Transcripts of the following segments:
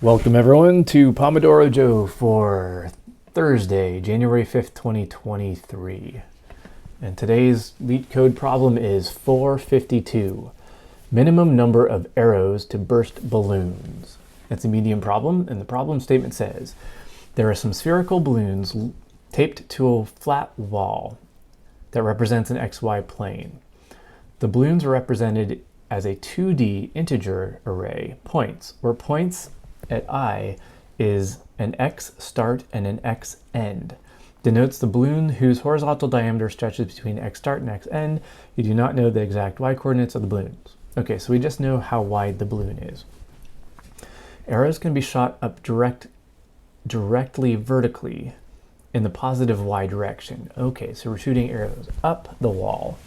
Welcome everyone to Pomodoro Joe for Thursday, January 5th, 2023. And today's LeetCode problem is 452. Minimum number of arrows to burst balloons. It's a medium problem, and the problem statement says, there are some spherical balloons taped to a flat wall that represents an XY plane. The balloons are represented as a 2D integer array, points, where points at I is an X start and an X end. Denotes the balloon whose horizontal diameter stretches between X start and X end. You do not know the exact Y coordinates of the balloons. Okay, so we just know how wide the balloon is. Arrows can be shot up directly vertically in the positive Y direction. Okay, so we're shooting arrows up the wall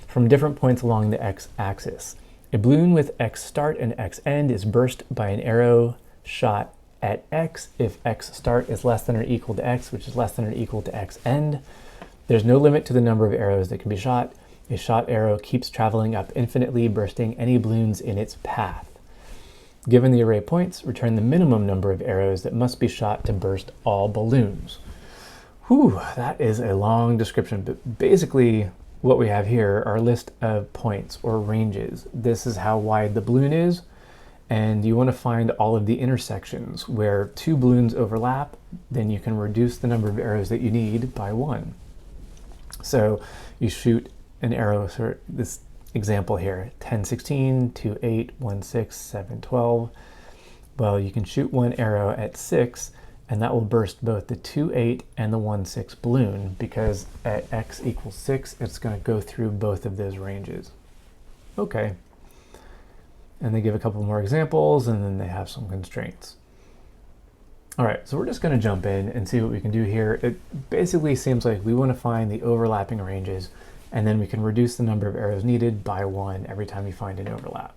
from different points along the X axis. A balloon with X start and X end is burst by an arrow shot at X if X start is less than or equal to X, which is less than or equal to X end. There's no limit to the number of arrows that can be shot. A shot arrow keeps traveling up infinitely, bursting any balloons in its path. Given the array points, return the minimum number of arrows that must be shot to burst all balloons. Whew, that is a long description, but basically what we have here are a list of points or ranges. This is how wide the balloon is. And you want to find all of the intersections where two balloons overlap, then you can reduce the number of arrows that you need by 1. So you shoot an arrow, so this example here, 10, 16, 2, 8, 1, 6, 7, 12. Well, you can shoot one arrow at 6, and that will burst both the 2, 8 and the 1, 6 balloon, because at X equals 6, it's going to go through both of those ranges. Okay. And they give a couple more examples, and then they have some constraints. All right, so we're just going to jump in and see what we can do here. It basically seems like we want to find the overlapping ranges, and then we can reduce the number of arrows needed by 1 every time we find an overlap.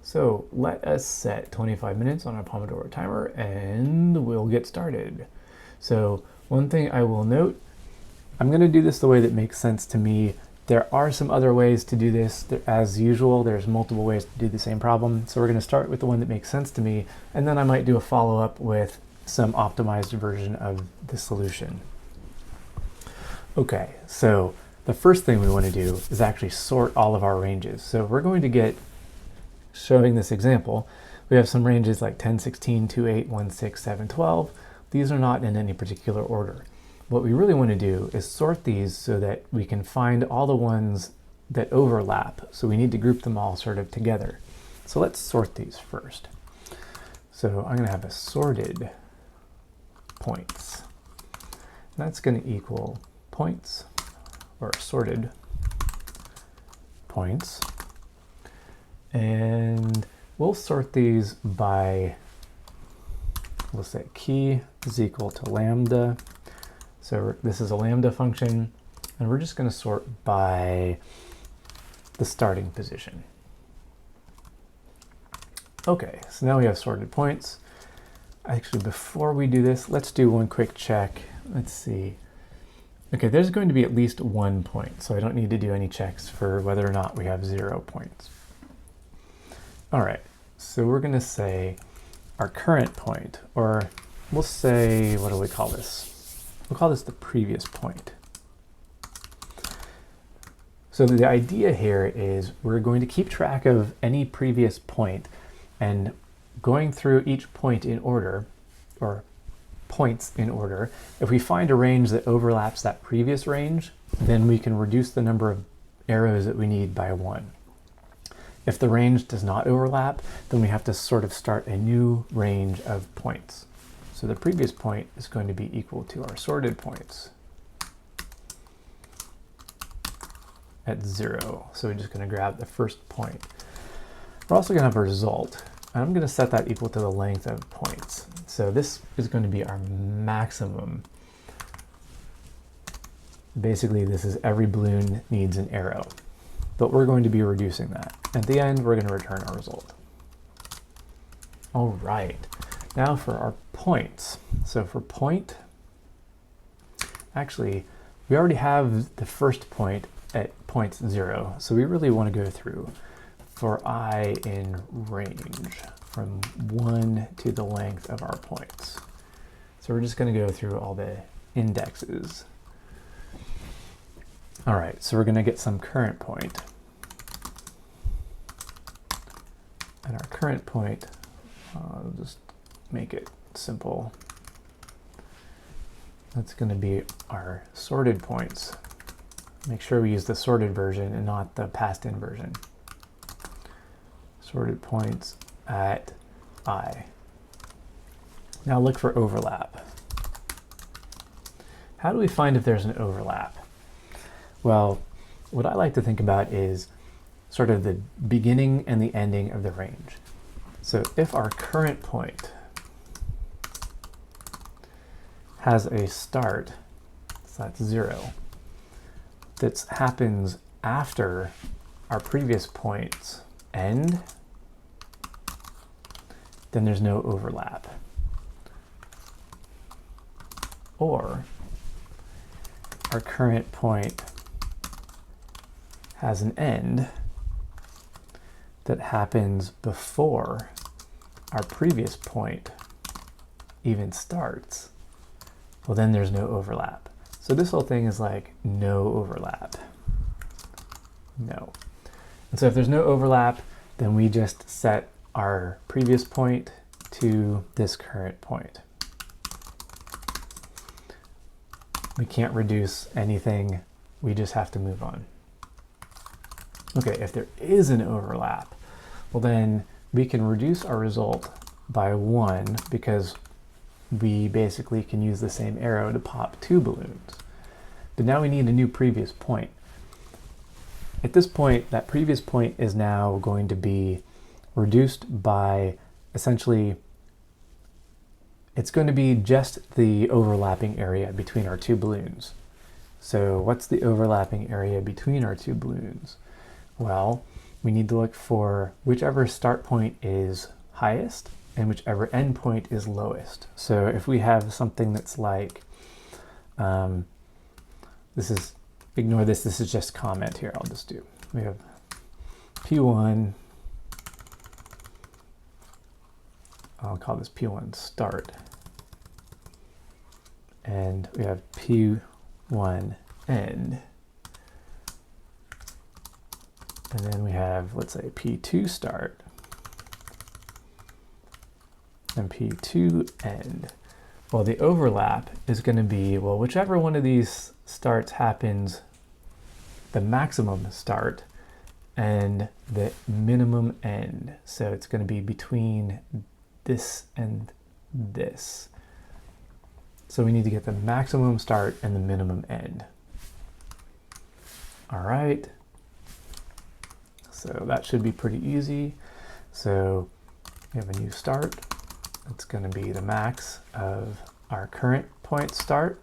So let us set 25 minutes on our Pomodoro timer, and we'll get started. So one thing I will note, I'm going to do this the way that makes sense to me. There are some other ways to do this. As usual, there's multiple ways to do the same problem. So we're going to start with the one that makes sense to me, and then I might do a follow-up with some optimized version of the solution. Okay, so the first thing we want to do is actually sort all of our ranges. So we're going to get, showing this example, we have some ranges like 10, 16, 2, 8, 1, 6, 7, 12. These are not in any particular order. What we really want to do is sort these so that we can find all the ones that overlap. So we need to group them all sort of together. So let's sort these first. So I'm going to have a sorted points. That's going to equal points, or sorted points. And we'll sort these by, we'll say key is equal to lambda. So this is a lambda function, and we're just going to sort by the starting position. Okay, so now we have sorted points. Actually, before we do this, let's do one quick check. Let's see. Okay, there's going to be at least 1 point, so I don't need to do any checks for whether or not we have 0 points. All right, so we're going to say our current point, or we'll say, what do we call this? We'll call this the previous point. So the idea here is we're going to keep track of any previous point, and going through each point in order, or points in order, if we find a range that overlaps that previous range, then we can reduce the number of arrows that we need by 1. If the range does not overlap, then we have to sort of start a new range of points. So the previous point is going to be equal to our sorted points at 0. So we're just going to grab the first point. We're also going to have a result, and I'm going to set that equal to the length of points. So this is going to be our maximum. Basically, this is every balloon needs an arrow, but we're going to be reducing that. At the end, we're going to return our result. All right. Now for our points. So for point, actually, we already have the first point at points 0. So we really want to go through for I in range from 1 to the length of our points. So we're just going to go through all the indexes. All right, so we're going to get some current point. And our current point, I'll just make it simple. That's going to be our sorted points. Make sure we use the sorted version and not the passed in version. Sorted points at I. Now look for overlap. How do we find if there's an overlap? Well, what I like to think about is sort of the beginning and the ending of the range. So if our current point has a start, so that's 0, that happens after our previous point's end, then there's no overlap. Or our current point has an end that happens before our previous point even starts, well, then there's no overlap. So this whole thing is like no overlap. No. And so if there's no overlap, then we just set our previous point to this current point. We can't reduce anything. We just have to move on. Okay, if there is an overlap, well then we can reduce our result by 1 because we basically can use the same arrow to pop 2 balloons. But now we need a new previous point. At this point, that previous point is now going to be reduced by essentially, it's going to be just the overlapping area between our 2 balloons. So what's the overlapping area between our 2 balloons? Well, we need to look for whichever start point is highest and whichever end point is lowest. So if we have something that's like, ignore this, this is just comment here, I'll just do. We have P1, I'll call this P1 start. And we have P1 end. And then we have, let's say, P2 start and P2 end. Well, the overlap is going to be, well, whichever one of these starts happens, the maximum start and the minimum end. So it's going to be between this and this. So we need to get the maximum start and the minimum end. All right. So that should be pretty easy. So we have a new start. It's going to be the max of our current point start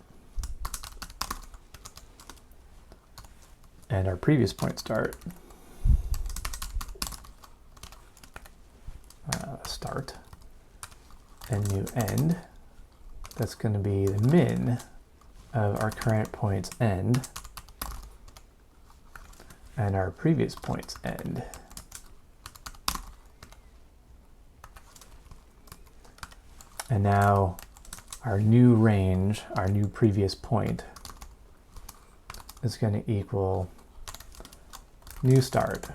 and our previous point start. Start and new end. That's going to be the min of our current point's end and our previous point's end. And now our new range, our new previous point, is going to equal new start,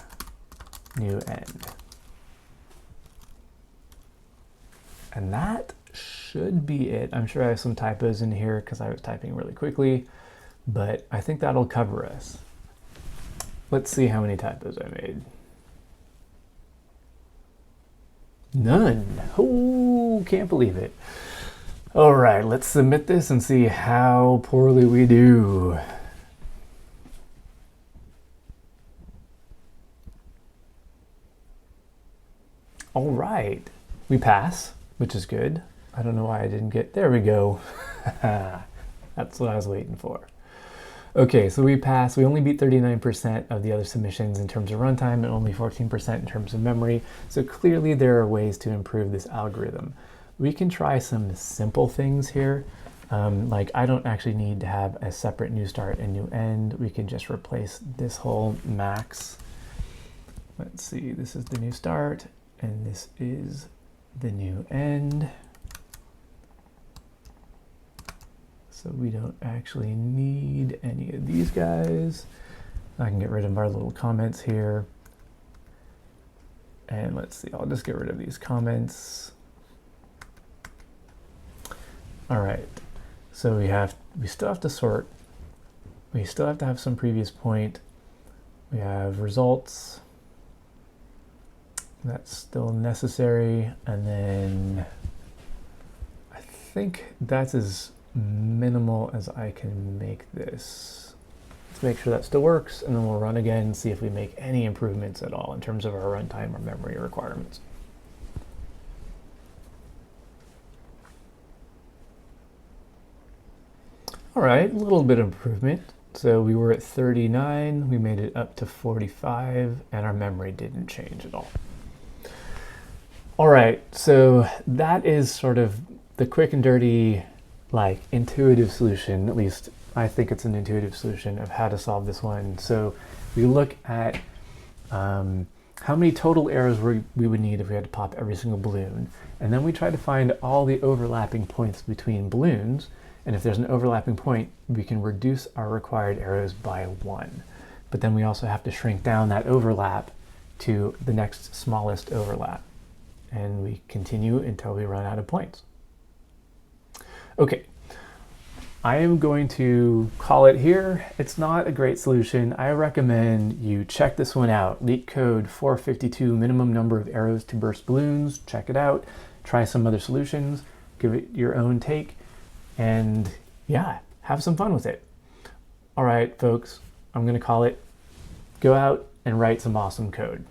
new end. And that should be it. I'm sure I have some typos in here because I was typing really quickly, but I think that'll cover us. Let's see how many typos I made. None. Oh, can't believe it. All right, let's submit this and see how poorly we do. All right, we pass, which is good. I don't know why I didn't get, there we go. That's what I was waiting for. Okay, so we passed. We only beat 39% of the other submissions in terms of runtime and only 14% in terms of memory. So clearly there are ways to improve this algorithm. We can try some simple things here. Like I don't actually need to have a separate new start and new end. We can just replace this whole max. Let's see, this is the new start and this is the new end. So we don't actually need any of these guys. I can get rid of our little comments here. And let's see, I'll just get rid of these comments. All right, so we still have to sort. We still have to have some previous point. We have results. That's still necessary. And then I think that's as minimal as I can make this. Let's make sure that still works, and then we'll run again and see if we make any improvements at all in terms of our runtime or memory requirements. All right, a little bit of improvement. So we were at 39, we made it up to 45, and our memory didn't change at all. All right, so that is sort of the quick and dirty, like, intuitive solution. At least I think it's an intuitive solution of how to solve this one. So we look at how many total arrows we would need if we had to pop every single balloon. And then we try to find all the overlapping points between balloons. And if there's an overlapping point, we can reduce our required arrows by 1. But then we also have to shrink down that overlap to the next smallest overlap. And we continue until we run out of points. Okay, I am going to call it here. It's not a great solution. I recommend you check this one out. LeetCode 452, minimum number of arrows to burst balloons. Check it out. Try some other solutions. Give it your own take. And yeah, have some fun with it. All right, folks, I'm going to call it. Go out and write some awesome code.